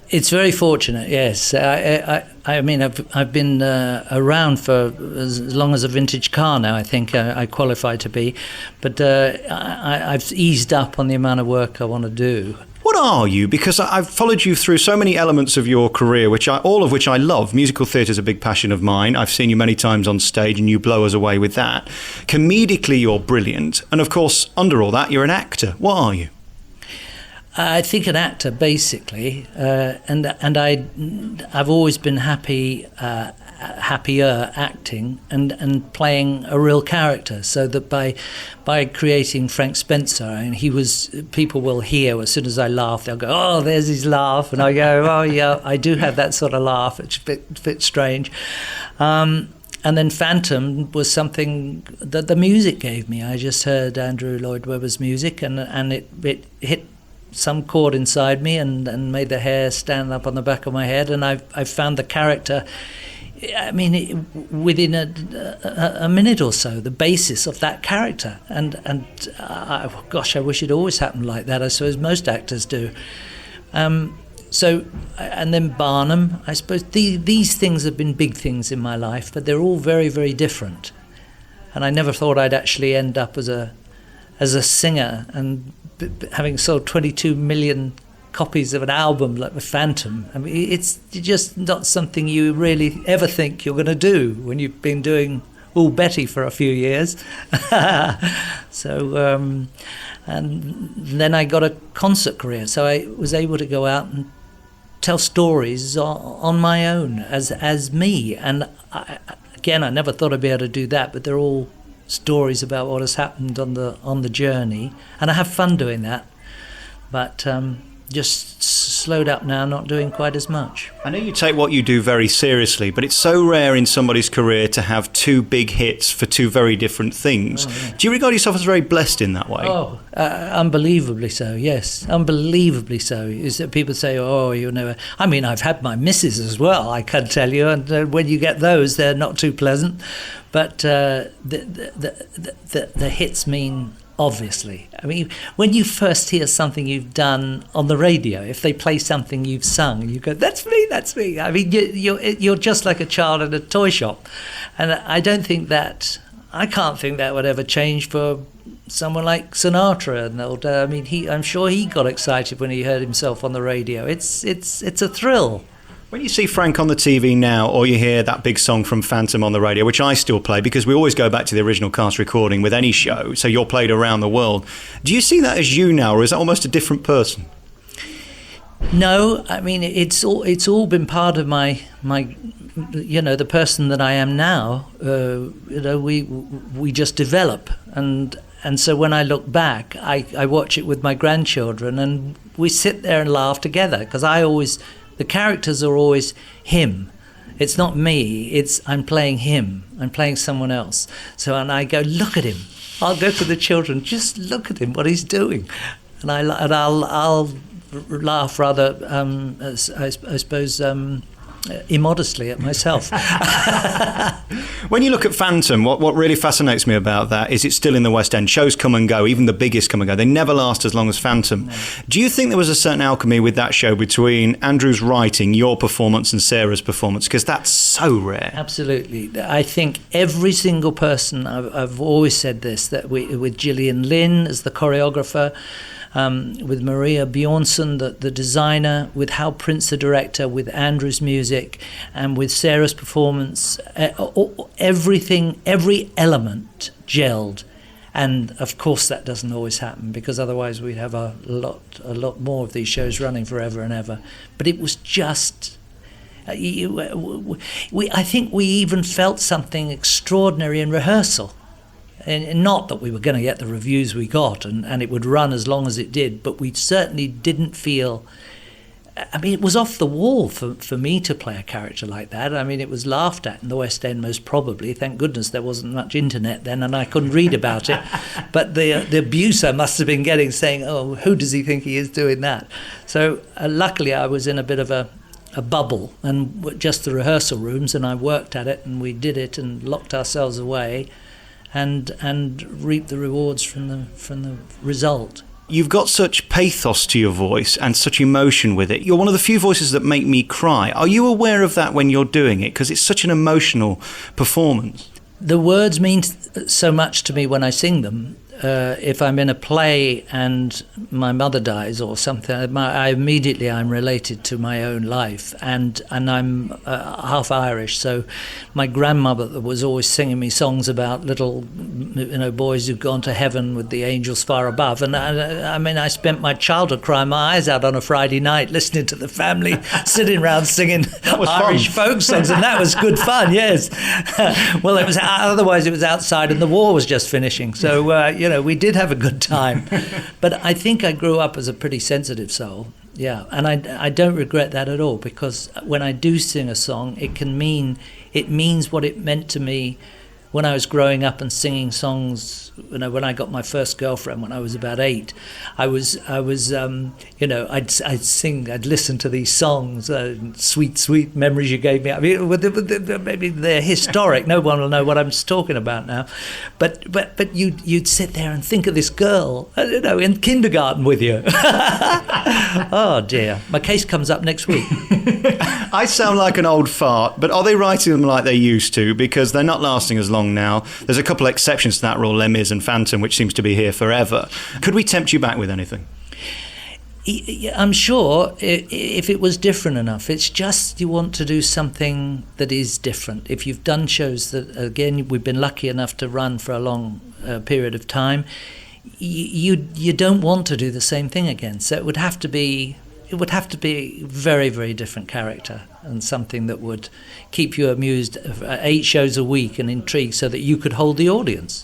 It's very fortunate, yes. I mean, I've been around for as long as a vintage car now. I think I qualify to be, but I've eased up on the amount of work I want to do. What are you? Because I've followed you through so many elements of your career, all of which I love. Musical theatre is a big passion of mine. I've seen you many times on stage, and you blow us away with that. Comedically, you're brilliant, and of course, under all that, you're an actor. What are you? I think an actor, basically, and I've always been happier acting and playing a real character. So that by creating Frank Spencer, and people will hear as soon as I laugh, they'll go, "Oh, there's his laugh," and I go, "Oh yeah, I do have that sort of laugh." It's a bit strange. And then Phantom was something that the music gave me. I just heard Andrew Lloyd Webber's music, and it hit some chord inside me and made the hair stand up on the back of my head, and I found the character, I mean, within a minute or so, the basis of that character, and gosh, I wish it always happened like that. I suppose most actors do. So, and then Barnum, I suppose these things have been big things in my life, but they're all very, very different, and I never thought I'd actually end up as a singer and having sold 22 million copies of an album like the Phantom. I mean, it's just not something you really ever think you're going to do when you've been doing All Betty for a few years. So, and then I got a concert career, so I was able to go out and tell stories on my own as me. And again, I never thought I'd be able to do that, but they're all stories about what has happened on the journey, and I have fun doing that, but just slowed up now, not doing quite as much. I know you take what you do very seriously, but it's so rare in somebody's career to have two big hits for two very different things. Oh, yeah. Do you regard yourself as very blessed in that way? Oh, unbelievably so, yes. Unbelievably so. Is that people say, "Oh, you'll never..." I mean, I've had my misses as well, I can tell you, and when you get those, they're not too pleasant. But the hits mean, obviously. I mean, when you first hear something you've done on the radio, if they play something you've sung, you go, "That's me, that's me." I mean, you're just like a child in a toy shop, and I can't think that would ever change for someone like Sinatra. And I mean, I'm sure he got excited when he heard himself on the radio. It's a thrill. When you see Frank on the TV now, or you hear that big song from Phantom on the radio, which I still play because we always go back to the original cast recording with any show, so you're played around the world. Do you see that as you now, or is that almost a different person? No, I mean, it's all been part of my the person that I am now. We just develop, and so when I look back, I watch it with my grandchildren, and we sit there and laugh together, because the characters are always him. It's not me. I'm playing him. I'm playing someone else. So, and I go, "Look at him." I'll go to the children, "Just look at him, what he's doing," and I'll laugh rather, I suppose, immodestly at myself. When you look at Phantom, what really fascinates me about that is it's still in the West End. Shows come and go, even the biggest come and go. They never last as long as Phantom. No. Do you think there was a certain alchemy with that show between Andrew's writing, your performance, and Sarah's performance? Because that's so rare. Absolutely. I think every single person, I've always said this, that with Gillian Lynn as the choreographer, with Maria Bjornsson, the designer, with Hal Prince, the director, with Andrew's music, and with Sarah's performance, everything, every element gelled. And of course that doesn't always happen, because otherwise we'd have a lot more of these shows running forever and ever. But it was just... I think we even felt something extraordinary in rehearsal. And not that we were going to get the reviews we got and it would run as long as it did, but we certainly didn't feel... I mean, it was off the wall for me to play a character like that. I mean, it was laughed at in the West End most probably. Thank goodness there wasn't much internet then and I couldn't read about it. But the abuse I must have been getting, saying, "Oh, who does he think he is doing that?" So luckily I was in a bit of a bubble and just the rehearsal rooms, and I worked at it and we did it and locked ourselves away. And reap the rewards from the result. You've got such pathos to your voice and such emotion with it. You're one of the few voices that make me cry. Are you aware of that when you're doing it? Because it's such an emotional performance. The words mean so much to me when I sing them. If I'm in a play and my mother dies or something, I'm related to my own life, and I'm half Irish, so my grandmother was always singing me songs about little, boys who've gone to heaven with the angels far above, and I spent my childhood crying my eyes out on a Friday night listening to the family sitting around singing Irish folk songs, and that was good fun. Yes, well, it was otherwise it was outside and the war was just finishing, so. We did have a good time, but I think I grew up as a pretty sensitive soul. Yeah, and I don't regret that at all, because when I do sing a song, it means what it meant to me when I was growing up and singing songs. When I got my first girlfriend when I was about 8, I'd sing, I'd listen to these songs, sweet memories you gave me. I mean, maybe they're historic. No one will know what I'm talking about now, but you'd sit there and think of this girl, in kindergarten with you. Oh dear, my case comes up next week. I sound like an old fart, but are they writing them like they used to? Because they're not lasting as long now. There's a couple of exceptions to that rule, Les Mis and Phantom, which seems to be here forever. Could we tempt you back with anything? I'm sure if it was different enough. It's just you want to do something that is different. If you've done shows that, again, we've been lucky enough to run for a long period of time, you don't want to do the same thing again. So it would have to be very, very different character, and something that would keep you amused 8 shows a week and intrigued, so that you could hold the audience.